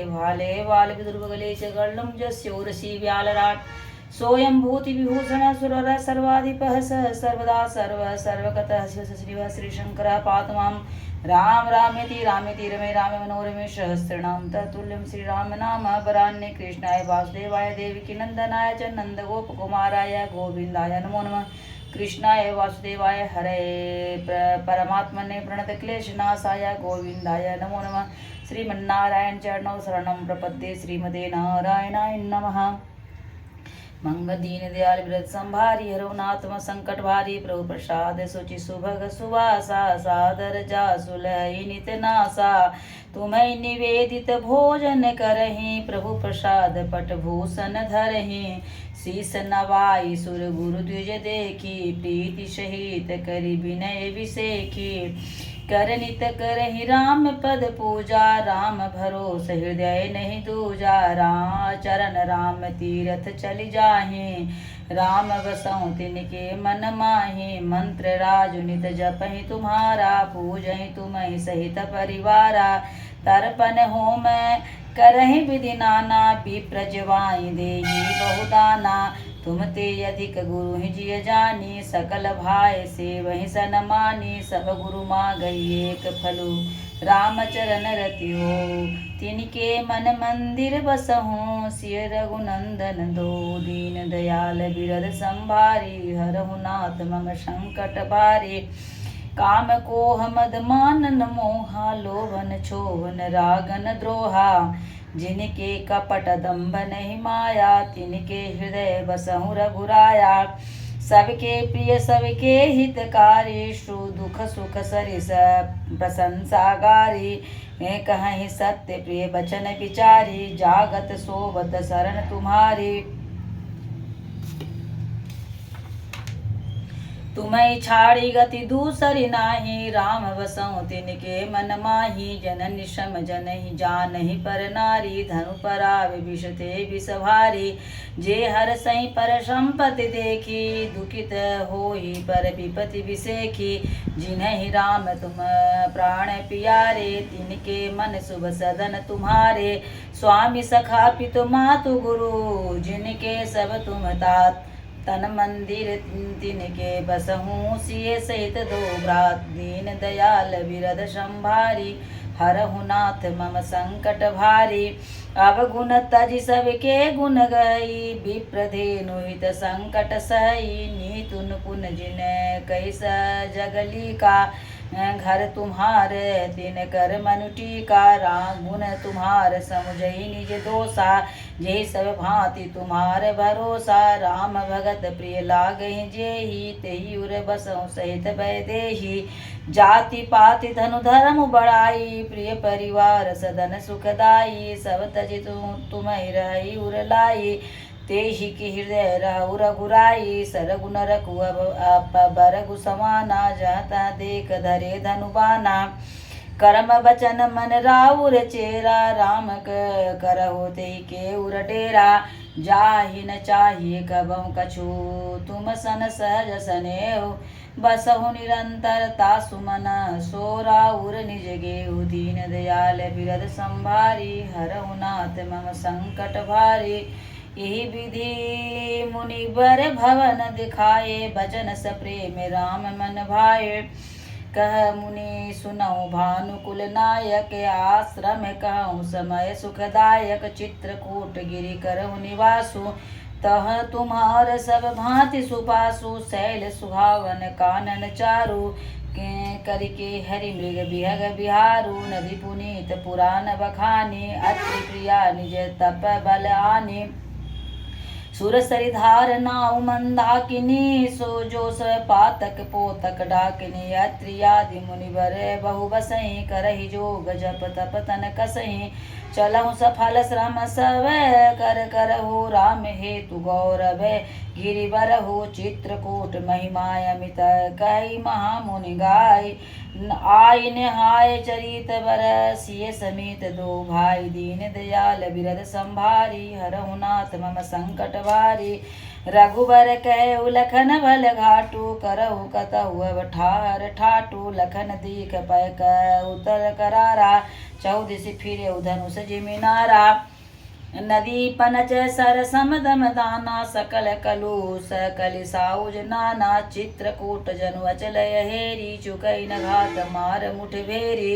भाले वाल विदुर्भगले च गर्लं जस्योरसि व्यालराट् सोऽयं भूतिविभूषणसुरः सर्वाधिपः स सर्वदा सर्वकतः श्रीः श्रीशङ्करः पातु मां राम रामेति रामेति रमे रामे मनोरमे सहस्रनाम तत्तुल्यं श्रीराम नाम वरान्ये कृष्णाय वासुदेवाय देवकी नंदनाय च नन्दगोपकुमाराय गोविन्दाय नमो नमः कृष्णाय वासुदेवाय हरे परमात्मने प्रणतक्लेशनाशाय गोविन्दाय नमो नमः श्रीमन्नारायण चरणौ शरणं प्रपद्ये श्रीमते नारायणाय नमः मंग दीन दयाल व्रत संभारी हरनात्म संकट भारी प्रभु प्रसाद सुचि सुभग सुवासा सादर जा सुलहि नित नासा तुम्हें निवेदित भोजन करहि प्रभु प्रसाद पट भूषण धरहि शीस नवाई सुर गुरु द्विज देखी प्रीति सहित करि विनय विसेखी करनित करहि राम पद पूजा राम भरोस हृदय नहीं दूजा चरण राम तीरथ चलि जाहि राम बसऊं तिनके मन माहि मंत्र राजु नित जपहि तुम्हारा पूजहि तुम्हि सहित परिवारा तर्पण होम करहि विधि नाना विप्र जवाई देहि बहुदाना तुम ते अधिक गुरु ही जिय जानी सकल भाई से वही सन मानी सब गुरु माँ गई एक फलु राम चरण रति हो तिनके मन मंदिर बसहूँ सिय रघुनंदन दो दीन दयाल बिरद संभारी हरहु नाथ मम संकट भारी काम कोह मद मानन मोहा लोभन छोहन रागन द्रोहा जिनके कपट दंभ नहीं माया तिनके हृदय बसहु रघुराया सबके प्रिय सबके हितकारी श्रु दुख सुख सरिस प्रशंसा गारी कहीं सत्य प्रिय बचन विचारी जागत सोबत शरण तुम्हारी तुम्हें छाड़ी गति दूसरी नाही राम बसऊं तिनके मन माही जननि श्रम जनहि जानहि पर नारी धनु परावे विष ते विष भारी जे हर सही पर संपत्ति देखी दुखित होई पर विपति विसेखी जिन्हि राम तुम प्राण पियारे तिनके मन शुभ सदन तुम्हारे स्वामी सखा पितु मातु गुरु जिनके सब तुम तात तन मंदिर तिनके बसहूँ सिय सहित दो भ्रात दीन दयाल विरद संभारी हरहु नाथ मम संकट भारी अब गुण तज सबके गुण गई विप्रधेनु हित संकट सही नीतुन पुन जिन कैस जगली का घर तुम्हारे दिन कर मनुटी का राम गुण तुम्हार समुझई निज दोषा जे सब भांति तुम्हारे भरोसा राम भगत प्रिय लागहि जेहि तेहि उर बसऊं सहित वैदेही जाति पाति धनु धर्म बढ़ाई प्रिय परिवार सदन सुखदाई सब तजि तुम्हि रहि उर लाई तेहि की हृदय रहु रघुराई सरगुन रघु बरगु समाना जहता देख धरे धनुबाना कर्म बचन मन राउर चेरा राम करहु तेहि के उर डेरा जाहि न चाहिए कबहु कछु तुम सन सहज सनेहु बसहु निरंतर तासु मन सोराउर निज गेहु दीन दयाल बिरद संभारी हरहु नाथ मम संकट भारी यही विधि मुनिवर भवन दिखाए भजन स प्रेम राम मन भाए कह मुनि सुनऊ भानुकुल नायक आश्रम कहूँ समय सुखदायक चित्रकूट गिरि करहु निवासु तह तुम्हार सब भांति सुपासु शैल सुहावन कानन चारु करके हरि मृग बिहग बिहारू नदी पुनीत पुराण बखानी अत्रि प्रिया निज तप बल आनी सुर सरिधार नाउ मंदाकिनी सो जो स पातक पोतक डाकिनी अत्रियादि मुनिवर बहु बसई करहि जोग जप तप तन कसहि चलहु सफल श्रम सब कर करहु राम हेतु गौरव गिरिवरहु चित्रकूट महिमाय अमित कहि महामुनि गाय आय निहाय चरित बर सिय समेत दो भाई दीन दयाल बिरद संभारी हरहु नाथ मम संकट भारी रघुबर कह लखन भल घाटू करहु कतहु ठार ठाटू लखन दीख पैक उतर करारा चौदिस फिरे धनुष जिमिनारा नदी पनच सर समदम दाना सकल कलुष कलिसाउज नाना चित्रकूट जनु अचल हेरी चुकई न घात मार मुठ भेरी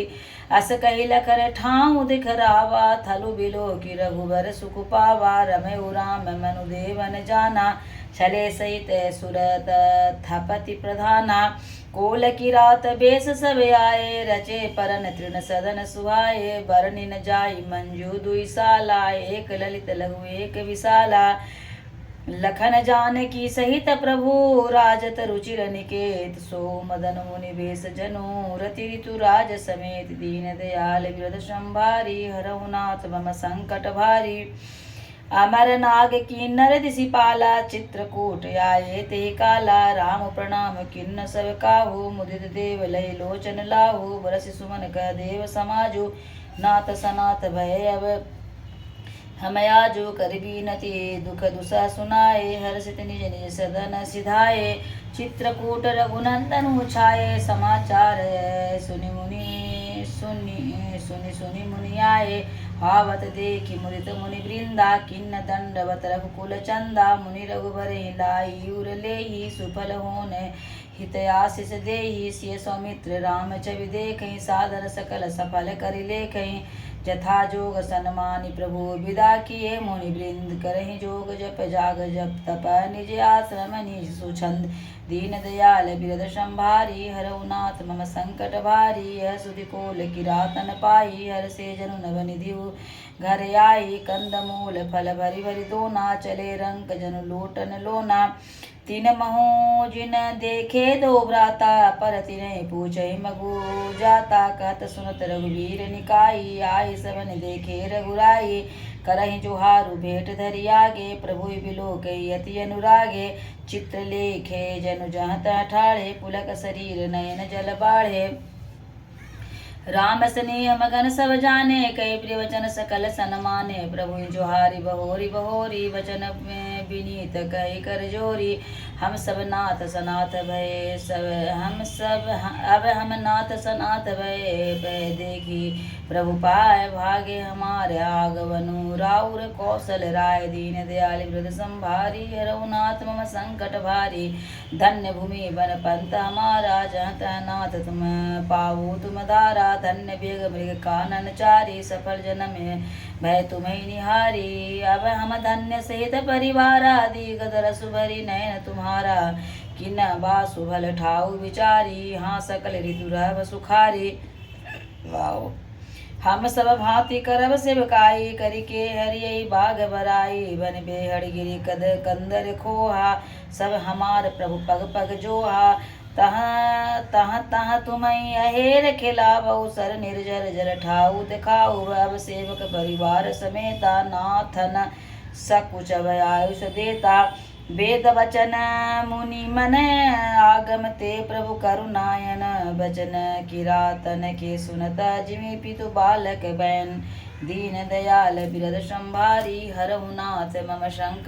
अस कही लखर ठाऊ दिखरावा थलु बिलो की रघुबर सुख पावा रमे राम मनु देवन जाना छले सहित सुरत थपति प्रधाना कोल की रात बेस सब आए रचे परन तृण सदन सुहाए बरनि न जाई मंजू दुई साला एक ललित लघु एक विशाला लखन जान की सहित प्रभु राजत रुचिर निकेत सो मदन मुनि बेस जनु रति ऋतु राज समेत दीन दयाल विरद संभारी हरहुनाथ मम संकट भारी अमर नाग की नर दिशिपाला चित्रकूट आये ते काला राम प्रणाम किन्न सब काहू मुदित देव लय लोचन लाहू बरस सुमन कह देव समाजु नाथ सनाथ भय अब हम आजो कर बीनति दुख दुसा सुनाए हर्षित निज निज सदन सिधाए चित्रकूट रघुनंदन छाये समाचार सुनि मुनि सुनि मुनि आए हावत देखी मुदित मुनि वृंदा किन्न दंडवत रघुकुल चंदा मुनि रघुबर लाई उर लेहि सुफल होन हित आशीष देहि सिय सौमित्र राम छवि देखहि सादर सकल सफल करि लेखहि जथा जोग सन्मानि प्रभु विदा किए मुनि वृंद करहि जोग जप जाग जप तप निज आश्रम निज सुछंद दीन दयाल बिरद संभारी हरहुनाथ मम संकट भारी यह सुधि कोल किरातन पाई हर से जनु नव निधि घर आई कंद मूल फल भरी भरी दोना चले रंक जनु लोटन लोना तीन महो जिन देखे दो भ्राता पर तिन्ह पूछहि मगु जाता कहत सुनत रघुवीर निकाई आय सबन देखे रघुराई करहि जोहारु भेंट धरि आगे प्रभु बिलोकहि अति अनुरागे चित्र लेखे जनु जहाँ तहाँ ठाढ़े पुलक शरीर नयन जल बाढ़े राम स्नेह मगन सब जाने कई प्रिय वचन सकल सन्माने प्रभु जोहारी बहोरी बहोरी वचन विनीत कही कर जोरी हम सब नाथ सनाथ भय सब हम सब अब हम नाथ सनाथ भय देखी प्रभु पाए भागे हमारे आगवनु राउर कौशल राय दीन दयाल वृद्ध संभारी रघुनाथ मम संकट भारी धन्य भूमि बन पंत हमारा जहाँ नाथ तुम पाऊ तुम धारा धन्य बेग मृग कानन चारी सफल जन्म भय तुम्हें निहारी अब हम धन्य सहित परिवार आदि गदर सुभरी नयन तुम्हारा किन बासु भल ठाऊ विचारी हाँ सकल ऋतु रह सुखारी वाओ हम सब भांति करब सेवकाई करिके हरियई बाग बराई बन बेहड़ गिरी कद कंदर खोहा सब हमार प्रभु पग पग जोहा तह तुम्हें अहेर खिलाबऊ सर निर्जर जर ठाऊ दिखाऊ अब सेवक परिवार समेता नाथन सकुच आयुष देता वेद वचन मुनि मन आगम ते प्रभु करुणायन बचन किरातन के सुनत जिमि पितु बालक बैन दीन दयाल बिरद संभारी हरहुनाथ मम शंकर